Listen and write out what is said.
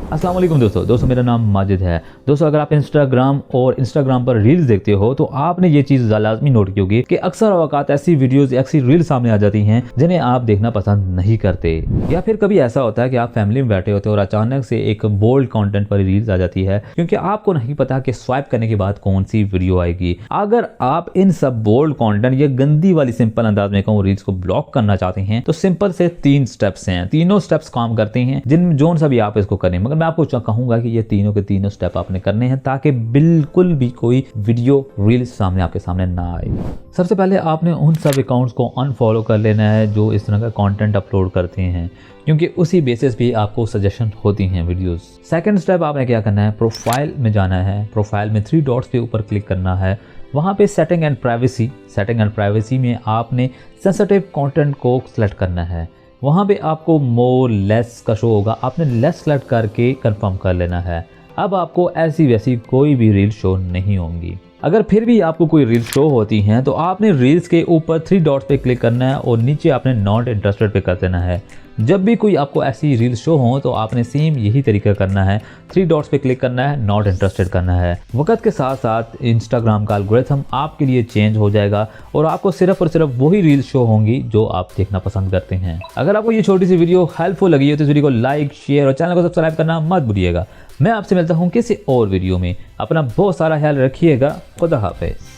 अस्सलाम वालेकुम दोस्तों मेरा नाम माजिद है। दोस्तों अगर आप इंस्टाग्राम पर रील्स देखते हो तो आपने ये चीज़ लाजमी नोट की होगी कि अक्सर औकात ऐसी वीडियोस ऐसी रील्स सामने आ जाती हैं जिन्हें आप देखना पसंद नहीं करते। या फिर कभी ऐसा होता है कि आप फैमिली में बैठे होते हो और अचानक से एक बोल्ड कंटेंट पर रील्स आ जाती है क्योंकि आपको नहीं पता कि स्वाइप करने के बाद कौन सी वीडियो आएगी। अगर आप इन सब बोल्ड कंटेंट या गंदी वाली सिंपल अंदाज में कहूँ रील्स को ब्लॉक करना चाहते हैं तो सिंपल से 3 स्टेप्स हैं। तीनों स्टेप्स काम करते हैं जिनमें जोन सा भी आप इसको करें, मगर मैं आपको कहूंगा कि ये तीनों के तीनों स्टेप आपने करने हैं ताकि बिल्कुल भी कोई वीडियो रील्स सामने आपके सामने ना आए। सबसे पहले आपने उन सब अकाउंट्स को अनफॉलो कर लेना है जो इस तरह का कंटेंट अपलोड करते हैं, क्योंकि उसी बेसिस पे आपको सजेशन होती हैं वीडियोस। सेकंड स्टेप आपने क्या करना है, प्रोफाइल में जाना है। प्रोफाइल में 3 डॉट्स पे ऊपर क्लिक करना है। वहाँ पे सेटिंग एंड प्राइवेसी में आपने सेंसिटिव कंटेंट को सिलेक्ट करना है। वहाँ पे आपको मोर लेस का शो होगा, आपने लेस सेलेक्ट करके कंफर्म कर लेना है। अब आपको ऐसी वैसी कोई भी रील शो नहीं होंगी। अगर फिर भी आपको कोई रील शो होती हैं तो आपने रील्स के ऊपर 3 डॉट्स पे क्लिक करना है और नीचे आपने नॉट इंटरेस्टेड पे कर देना है। जब भी कोई आपको ऐसी रील शो हो तो आपने सेम यही तरीका करना है, 3 डॉट्स पे क्लिक करना है, नॉट इंटरेस्टेड करना है। वक्त के साथ साथ इंस्टाग्राम का एल्गोरिथम आपके लिए चेंज हो जाएगा और आपको सिर्फ और सिर्फ वही रील शो होंगी जो आप देखना पसंद करते हैं। अगर आपको ये छोटी सी वीडियो हेल्पफुल लगी है तो इस वीडियो को लाइक, शेयर और चैनल को सब्सक्राइब करना मत भूलिएगा। मैं आपसे मिलता हूँ किसी और वीडियो में। अपना बहुत सारा ख्याल रखिएगा। खुदा हाफिज़।